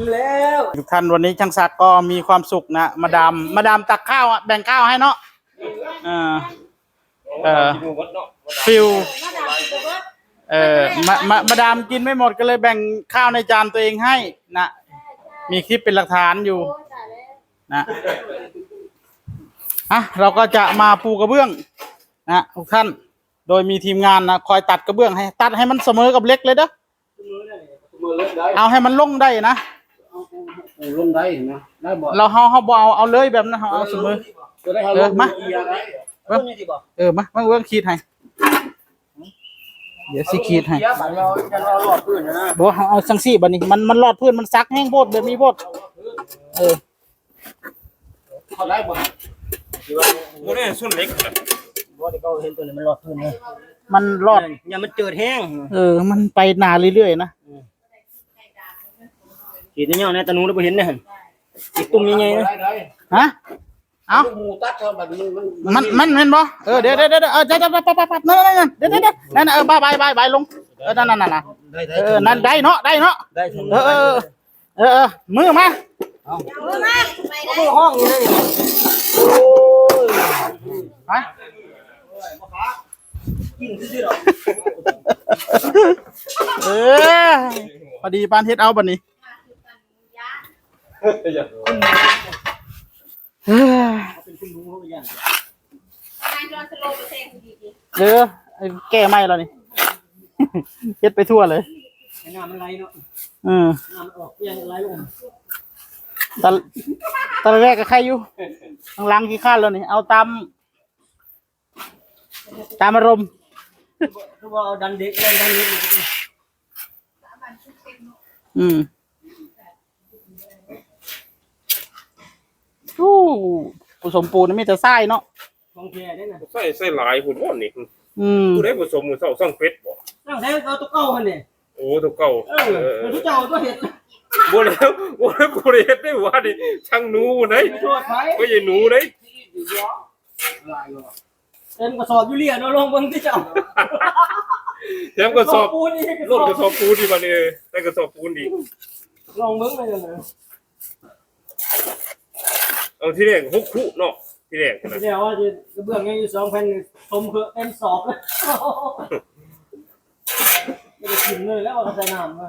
แล้วทุกท่านวันนี้ช่างศักดิ์ก็มีความสุขนะมาดามตักข้าวแบ่งข้าวให้เนาะฟิลมาดามกินไม่หมดก็เลยแบ่งข้าวในจานตัวเองให้นะมีคลิปเป็นหลักฐานอยู่นะเราก็จะมาปูกระเบื้องนะทุกท่านโดยมีทีมงานนะคอยตัดกระเบื้องให้ตัดให้มันเสมอกับเล็กเลยเด้อเอาให้มันลงได้นะลงได้นะได้บ่เราบ่เอาเลยแบบนั้นเอาเสมอมามาเบื้องขีดให้เดี๋ยวสิขีดให้บ่เอาสังสีบัดนี้มันรอดพื้นมันซักแห้งโพดแบบนี้โพดเขาได้บ่บ่ได้ส่วนเล็กบ่ได้เขาเห็นตัวนี้มันรอดพื้นเลยมันรอดอย่ามันเจิดแห้งมันไปนานเรื่อยๆนะขีดเนี่ยในตะนูเราบ่เห็นเนี่ยอีกตุ่มใหญ่ๆนะฮะเอาหมูตัดเท่าบัดมันเห็นบ่เดี๋ยวปั๊บนั่นเดี๋ยวนั่นบายลงนั่นนั่นได้เนาะได้มือมามือห้องนี่โอ้ยกินซื่อๆหรอพอดีปานเฮ็ดเอาบัดนี้แก้ไม่แล้วนี่เฮ็ดไปทั่วเลยน้ำมันไหลเนาะน้ำมันออกยังไหลลงตอนแรกก็ใครอยู่ข้างหลังขี้ข้านแล้วนี่เอาตามอารมณ์คือว่าดันเด็กดันนิดผสมปูนไม่จะไส้เนาะของแท้ได้น่ะใส่หลายหุ่นบ่นี่ผู้ใดผสมมือเซาสั่งเป็ดบ่สั่งแท้เอาตัวเก่าหั่นนี่โอ้ตัวเก่าตัวเจ้าตัวเฮ็ดบ่แล้วบ่ได้เฮ็ดได้ว่านี่ช่างหนูไหนบ่ใช่หนูไหนเต็มกระสอบอยู่เลียเนาะลงเบิ่งที่เจ้าเต็มกระสอบปูนนี่รถกระสอบปูนนี่บัดนี้แต่กระสอบปูนอีกลองเบิ่งเลยนะเอาที่แรก6คุเนาะที่แรกนะเดี๋ยวว่าจะกระเบื้องยังอยู่2แผ่นทมคือเต็มสอบเลยไม่ได้กินเลยแล้วเอาใส่น้ำมา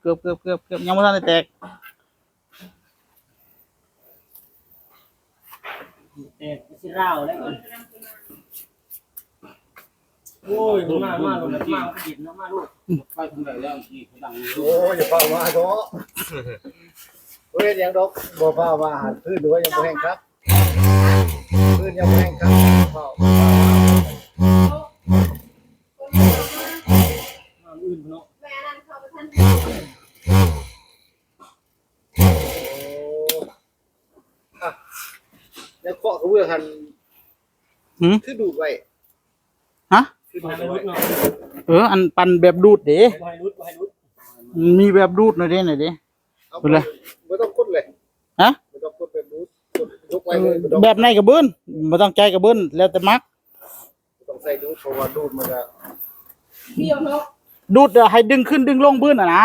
เกือบยังไม่ทันได้แตกสิร้าวแล้วโอ้ยมาลงมากินเนาะมาลูกไปทางไหนแล้วที่ดังโอ้ยอย่าเฝ้ามาโตเฮ้ยยังดอกบ่เฝ้ามาหันพื้นหรือว่ายังบ่แห้งครับพื้นยังบ่แห้งครับเฝ้าอื่นเนาะแม่นั่นเข้าไปทันแล้วเคาะกระเบื้องหันคือดูดไว้ฮะอันปันแบบดูดเด้มีแบบดูดหน่อยเด้เป็นไรไม่ต้องกดเลยฮะไม่ต้องกดแบบดูดยกไว้เลยแบบในกระเบื้องไม่ต้องใจกระเบื้องแล้วแต่มักต้องใส่ดูดเพราะว่าดูดมันจะเดี่ยวเนาะดูดให้ดึงขึ้นดึงลงบื้นนะ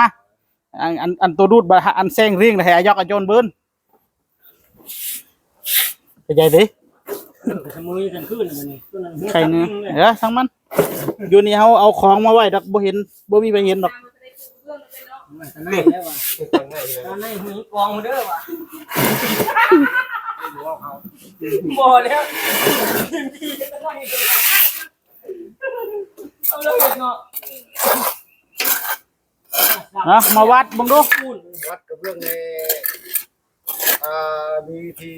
อันตัวดูดอันแซงเรียงให้ยกโจนบื้นไปใจดิใครเนี่ยทั้งมันอยู่นี่เขาเอาของมาไว้ดักบ่เห็นบ่มีไปเห็นดอกในหูกองเด้อว่ะบ่แล้วเอาเลยเนาะมาวัดบังดูวัดกับเรื่องในมีที่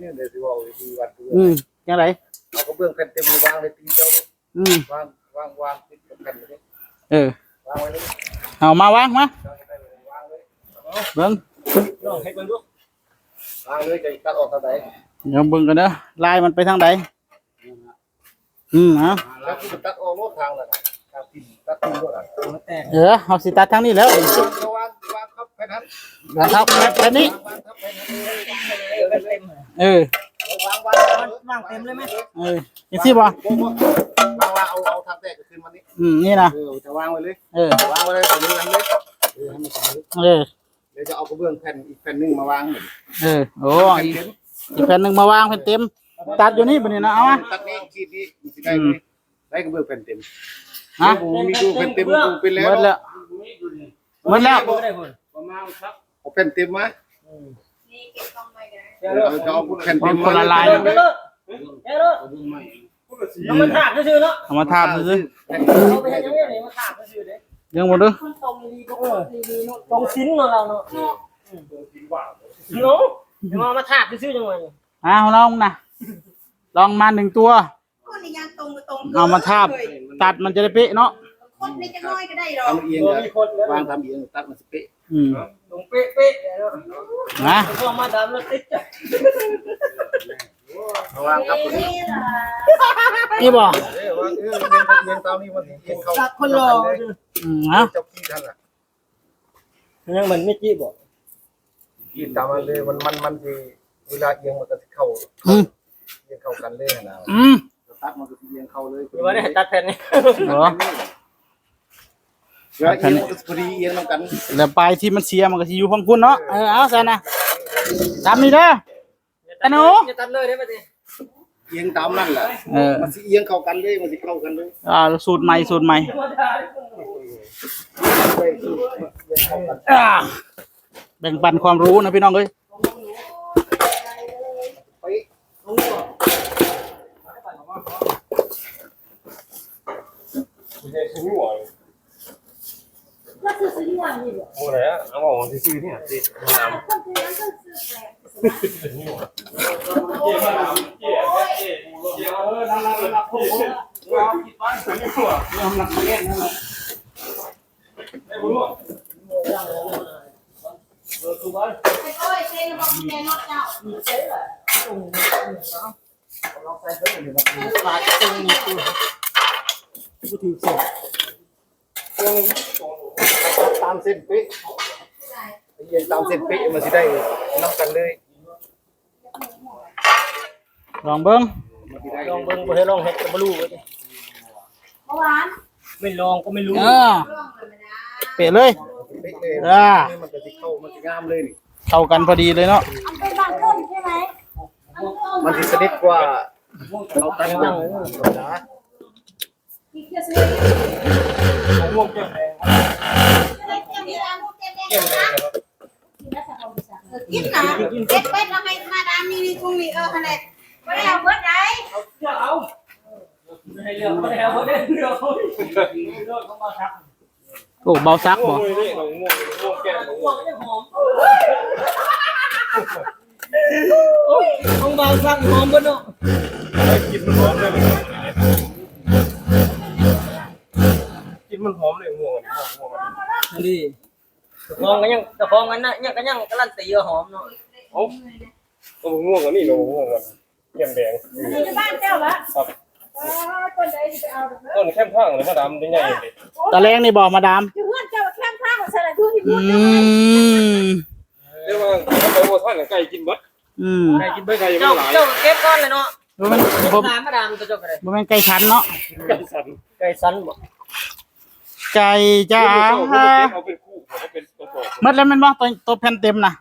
นี่เดี๋ยวสิบอกที่วัดยังไงเอากระเบื้องแผ่นเต็มวางเลยตีเจ้าวางติดกับแผ่นเลยวางไว้เลยเอามาวางมาเบิ้งลองให้เบิ้งดู วางเลยจะตัดออกทางไหน เดี๋ยวเบิ่งกันเด้อลายมันไปทางใดฮะ แล้วคุณตัดออกโน้ตทางละครับตัดทิ้งโน้ตอ่ะ เฮาสิตัดทางนี้แล้ว วางครับแค่นั้น นะครับแบบนี้ วางครับแค่นั้น วาง วางเต็มเลยไหม จังซี่บ่ วางเอาทางแตกขึ้นมานี่ นี่นะ จะวางไว้เลย ว างไว้เลยตรงนี้นั่นเลยให้มันสมดุลเดี๋ยวจะเอากระเบื้องแผ่นอีกแผ่นนึงมาวาง โอ้อีกแผ่นหนึงมาวางแผ่นเต็มตัดอยู่นี่บัดนี้นะเอามา ตัดนี้ขีดนี้มันสิได้กระเบื้องแผ่นเต็ม ฮะ มีดูแผ่นเต็มดูเป็นแล้ว หมดแล้วประมาณครับ เอาแผ่นเต็มมาจะเอาแผ่นเต็ม คนละลาย เอามาถากซื่อเนาะ เอามาทาบซื้อ เอาไปให้ยังไงนี่มาถากซื่อเด้ ยังบ่เด้อ ตรงดีก็ดีเนาะตรงชิ้นเนาะเราเนาะเนาะเอามาถากซื่อจังหวะนี้ ลองนะลองมา1ตัว คนนี้ยังตรงตรง เอามาทาบตัดมันจะได้เป๊ะเนาะ คนนี้จะน้อยก็ได้หรอ ทำเอียงวางทำเอียงตัดมันสเปะ ตรงเป๊ะๆเนาะ นะ พอมาดำแล้วติดจ้ะ วางครับ นี่บ่ วางเอียงตามนี้มันเอียงเข้า คนรอ ฮะ เจ้าขี้ท่านอ่ะ ยังมันไม่จี้บ่ ขี้ตามมันเลยมันสิเวลาเอียงมันก็เข้าเอียงเข้ากันเลยนะตัดมันก็เอียงเข้าเลย ว่าได้ตัดแผ่นนี้ เหรอ เวลาเอียงมันก็พอดีเอียงนำกัน แล้วปลายที่มันเสียมันก็สิอยู่ข้างพุ่นเนาะเอาซะนะตามนี้เด้อตะหนู จะตัดเลยได้ป่ะสิ เอียงตามนั่นแหละมันสิเอียงเข้ากันเลยมันสิเข้ากันเลย สูตรใหม่สูตรใหม่ ไปสู่เอียงเข้ากัน แบ่งปันความรู้นะพี่น้องเอ้ย ไป ก็คือซื้อที่วันนี้บ่ โอ้ไหนอ่ะเอาบอกที่ซื้อเนี่ยสิ คนซื้อนั้นก็ซื้อแปลก ไปโอ้ยเซ็นบอกแกนอกเจ้า ตามเส้นเป๊ะเอียงตามเส้นเป๊ะมันสิได้นำกันเลย ลองเบิ่ง มันสิได้ ลองเบิ่งบ่ให้ลองเฮ็ดก็บ่รู้ว่าสิ เมื่อวาน ไม่ลองก็ไม่รู้ ร่องเลยนะ เป๊ะเลย เป๊ะเลย มันก็สิเข้ามันสิงามเลยนี่ เข้ากันพอดีเลยเนาะ อันเป็นบางต้นใช่ไหม มันสิสนิทกว่าเขาตั้งนั่งนะ ที่เคี่ยวซื้อ ม่วงแก้มแดง กินนะเก็บเป็ดเราให้มาดามนี่นี่กุ้งนี่ขนาดไม่ได้เอาเบิดไหน เอาให้เลือกบ่ได้เอาบ่ได้เลือกเขามาทัก โอ้เบาซักบ่ ม่วงเลยนี่ม่วงแก้มม่ ม่ว ว ง ง จะหอมต้องเบาซักหอมบ่เนาะ กินมันหอมเลยกินมันหอมเลยม่วงม่วง ดีตะฟองกันนะยังก็ยังการันตีว่าหอมเนาะ โอ้ม่วงกันนี่เนาะม่วงกันแก้มแดง นี่ในบ้านเจ้าละ ครับ คนใดจะไปเอา ต้นแค่ข้างเลยมาดำได้ใหญ่เลย ตะแรงนี่บอกมาดาม อยู่เพื่อนเจ้าแค่ข้างของสระดูที่พูด เรียกว่าเขาบอกว่าท่านไก่กินบัดไก่กินเบิดไก่ยังไม่หลาย เจ้าเก็บก้อนเลยเนาะ บ่แม่นบ่ ตามมาดามตัวเจ้าก็ได้ บ่แม่นไก่ขันเนาะ ไก่สัน ไก่สันบ่ ไก่จ้า เอาเป็นคู่เอาเป็นกระสอบ หมดแล้วแม่นบ่ตัวแผ่นเต็มน่ะ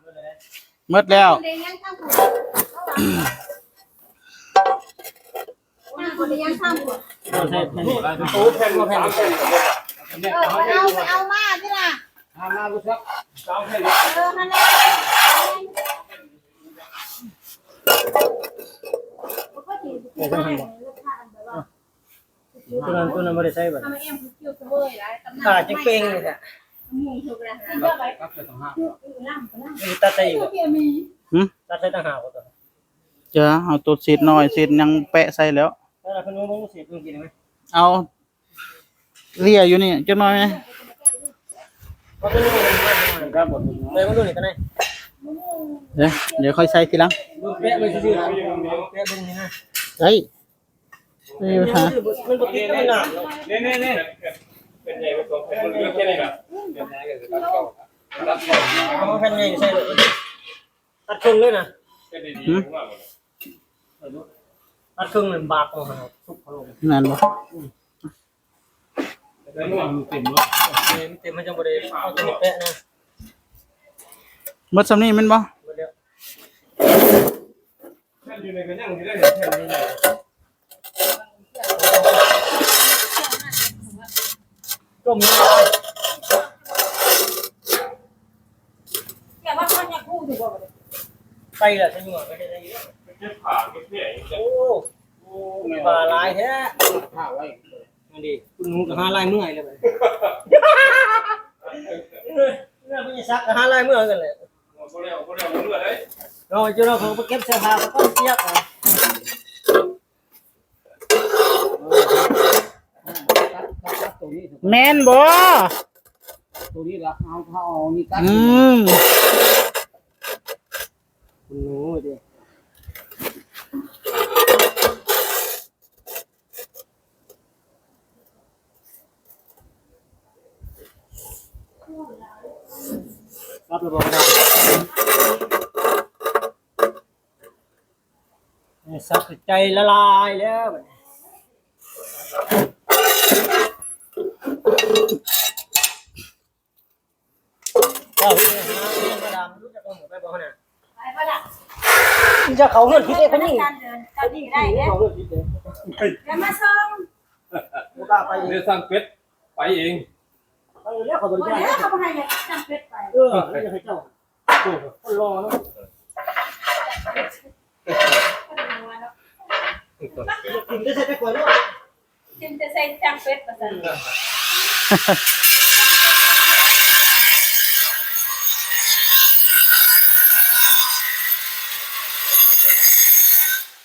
หมดแล้ว คนใดยังข้างหัวคนใดยังข้างหัว โอ้แผ่น3แผ่น เอามาสิล่ะ หน้าลูกครับ 3แผ่น นั่นแหละก็ถือที่บ้านเลยลูกค้าแบบว่า ตัวนั้นบ่ได้ใช้บ่ ทำไมเอ็มคือคิวตัวเบยไรตำนาน จังเป้งเลยอ่ะ มีถูกแล้วนะเยอะไปนั่ง มีตัดใส่บ่ เพียมี ตัดใส่ต่างหากบ่ตัว จะเอาตัวเศษหน่อยเศษยังแปะใส่แล้ว แล้วเพิ่นบ่รู้สิเพิ่นกินมั้ย เอาเลียอยู่นี่จักหน่อยไหม บ่รู้ครับบ่เลยบ่รู้นี่กันไหน เดี๋ยวค่อยใช้ทีหลัง แปะไปซื่อๆนะแปะเบิ่งนี่นะ เฮ้ยไม่มีปัญหา มันบ่ติดกันหนา เนี่ยเป็นไงเป็นตัวเป็นเรื่องแค่นี้แบบเป็นไงกันตัดเข้าตัดเข้า เอาแผ่นใหญ่ใส่เลยตัดครึ่งเลยนะ เป็นดีมาก ตัดครึ่งมันบากออกมาสุกพอลง นั่นบ่ แล้วมันเต็มแล้ว เต็มมันจะบ่ได้เอาตัวนี้แปะนะ หมดสำนี้แม่นบ่ บ่เดี๋ยว แค่อยู่ในกันยังที่ได้เห็นแค่นี้เลย ต้มนี่ อย่าว่าคนอยากพูดถึงบ่ได้ ไปละใช่มั้ยก็ได้เยอะ เจ็บขาเจ็บแผล โอ้ปลาลายแท้ ผ้าไว้ นั่นดิคุณหนูก็หาลายเมื่อยเลยบัดเนี่ยมันจะซักก็หาลายเมื่อยกันเลย ก็เร็วเมื่อไร เราจะเราเขาไปเก็บเสื้อผ้าก็เปียกอ่ะ ตัวนี้ แม่นบ่ ตัวนี้ละเอานี่กัด อืม คุณหนูดิ รับระบบได้สักใจละลายแล้วก็พี่หามาดามรู้จักหมดไปบ่เนี่ย ไปบ่ล่ะ จะเขาเงินพี่เอ้คนนี้ การเดินเจ้านี่ได้เด้ เขาเงินพี่เอ้ อย่ามาส่ง บ่กล้าไป เดี๋ยวสั่งเป็ดไปเอง ไปแล้วเขาบริ บ่ การ แล้วเขาบ่ให้อยากจำเป็ดไป ไม่ให้เจ้าคนรอเนาะ กินได้ใช้แต่ก่อนเนาะ จึงจะใส่จำเป็ดว่าซั่น เ